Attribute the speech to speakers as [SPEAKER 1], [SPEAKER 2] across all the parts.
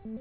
[SPEAKER 1] The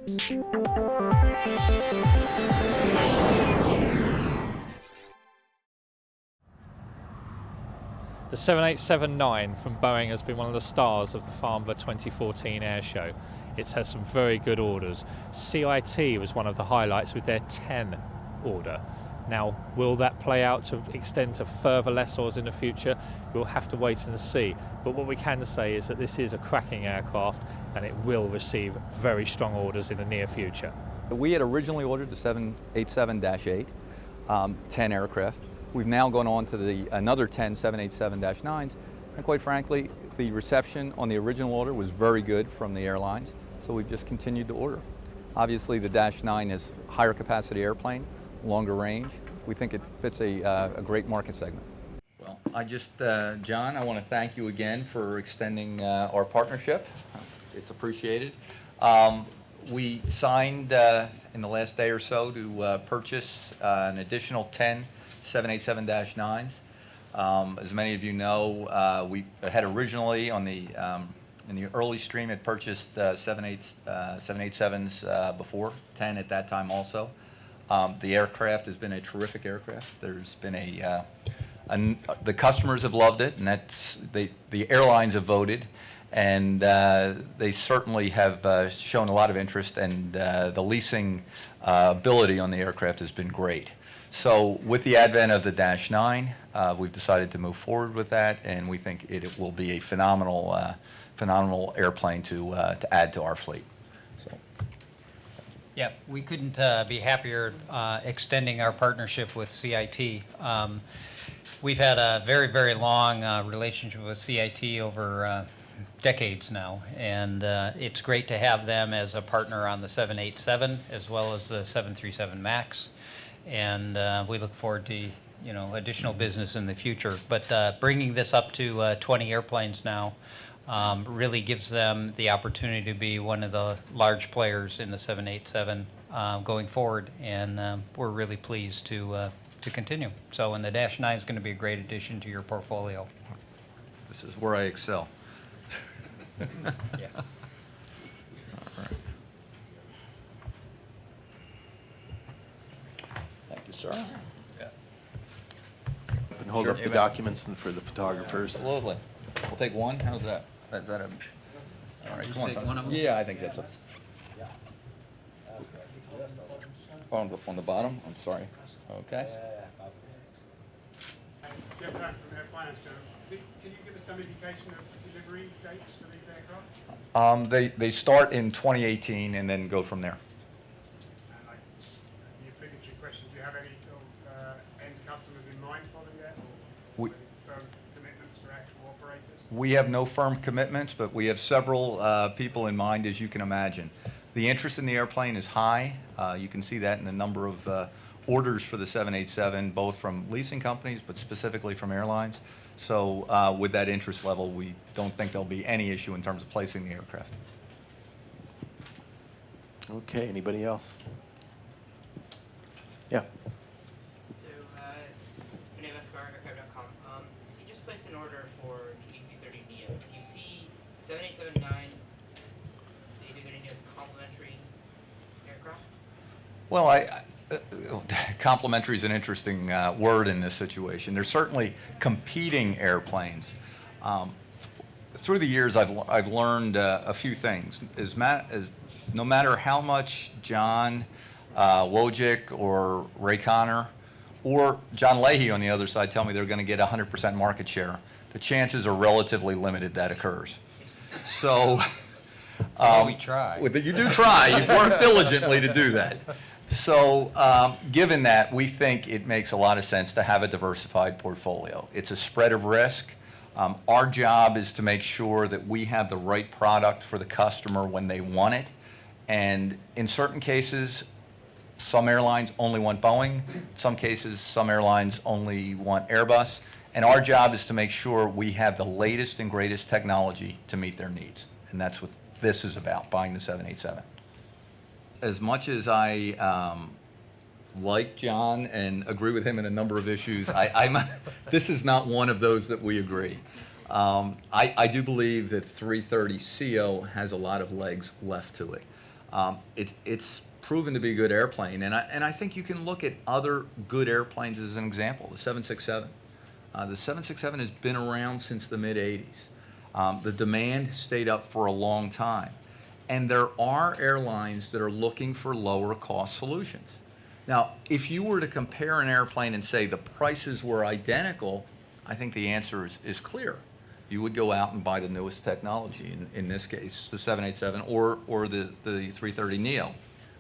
[SPEAKER 1] 787-9 from Boeing has been one of the stars of the Farnborough 2014 Airshow. It's had some very good orders. CIT was one of the highlights with their 10 order. Now, will that play out to extend to further lessors in the future? We'll have to wait and see. But what we can say is that this is a cracking aircraft and it will receive very strong orders in the near future.
[SPEAKER 2] We had originally ordered the 787-8, 10 aircraft. We've now gone on to another 10 787-9s, and quite frankly, the reception on the original order was very good from the airlines, so we've just continued to order. Obviously, the -9 is higher capacity airplane, longer range. We think it fits a great market segment. Well, John, I want to thank you again for extending our partnership. It's appreciated. We signed in the last day or so to purchase an additional 10 787-9s. As many of you know, we had originally in the early stream had purchased 787s before, 10 at that time also. The aircraft has been a terrific aircraft. There's been the customers have loved it, and the airlines have voted, and they certainly have shown a lot of interest, and the leasing ability on the aircraft has been great. So with the advent of the -9, we've decided to move forward with that, and we think it will be a phenomenal airplane to add to our fleet. So.
[SPEAKER 3] Yeah, we couldn't be happier extending our partnership with CIT. We've had a very, very long relationship with CIT over decades now, and it's great to have them as a partner on the 787 as well as the 737 MAX. And we look forward to additional business in the future. But bringing this up to 20 airplanes now really gives them the opportunity to be one of the large players in the 787 going forward, and we're really pleased to continue. So, and the -9 is going to be a great addition to your portfolio.
[SPEAKER 2] This is where I excel.
[SPEAKER 3] Yeah.
[SPEAKER 2] Sir? Yeah.
[SPEAKER 4] And hold up the documents and for the photographers.
[SPEAKER 2] Absolutely. We'll take one. How's that? Is that a? All right. Come on,
[SPEAKER 3] take one of them?
[SPEAKER 2] Yeah, I think that's a. On the bottom. I'm sorry. Okay.
[SPEAKER 5] Jeff Knittel from Airline Finance. Can you give us some indication of delivery dates for these aircraft?
[SPEAKER 2] They start in 2018 and then go from there. We have no firm commitments, but we have several people in mind, as you can imagine. The interest in the airplane is high. You can see that in the number of orders for the 787, both from leasing companies, but specifically from airlines. So with that interest level, we don't think there'll be any issue in terms of placing the aircraft.
[SPEAKER 4] Okay, anybody else? Yeah.
[SPEAKER 6] So, my name is Airline.com. So you just placed an order for the A330neo. Do you see 787-9, the A330neo as a complementary aircraft?
[SPEAKER 2] Well, complementary is an interesting word in this situation. They're certainly competing airplanes. Through the years, I've learned a few things. No matter how much John Wojcik or Ray Connor or John Leahy on the other side tell me they're going to get 100% market share, the chances are relatively limited that occurs. So
[SPEAKER 3] We try.
[SPEAKER 2] You do try. You've worked diligently to do that. So given that, we think it makes a lot of sense to have a diversified portfolio. It's a spread of risk. Our job is to make sure that we have the right product for the customer when they want it. And in certain cases, some airlines only want Boeing. In some cases, some airlines only want Airbus. And our job is to make sure we have the latest and greatest technology to meet their needs. And that's what this is about, buying the 787. As much as I like John and agree with him in a number of issues, this is not one of those that we agree. I do believe that 330CO has a lot of legs left to it. It's proven to be a good airplane, and I think you can look at other good airplanes as an example. The 767. The 767 has been around since the mid-'80s. The demand stayed up for a long time. And there are airlines that are looking for lower cost solutions. Now, if you were to compare an airplane and say the prices were identical, I think the answer is clear. You would go out and buy the newest technology, in this case, the 787 or the 330neo.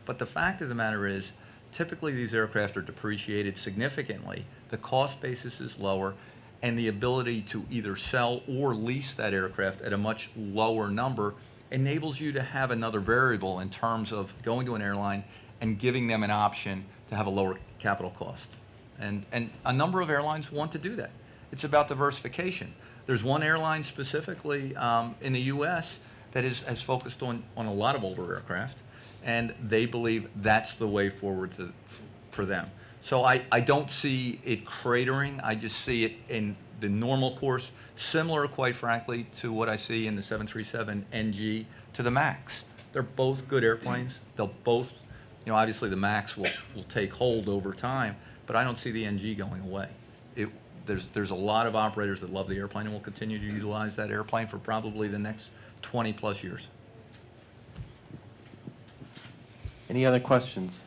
[SPEAKER 2] But the fact of the matter is, typically these aircraft are depreciated significantly. The cost basis is lower, and the ability to either sell or lease that aircraft at a much lower number enables you to have another variable in terms of going to an airline and giving them an option to have a lower capital cost. And a number of airlines want to do that. It's about diversification. There's one airline specifically in the U.S. that has focused on a lot of older aircraft, and they believe that's the way forward for them. So I don't see it cratering. I just see it in the normal course, similar, quite frankly, to what I see in the 737 NG to the MAX. They're both good airplanes. They'll both, obviously the MAX will take hold over time, but I don't see the NG going away. There's a lot of operators that love the airplane and will continue to utilize that airplane for probably the next 20 plus years.
[SPEAKER 4] Any other questions?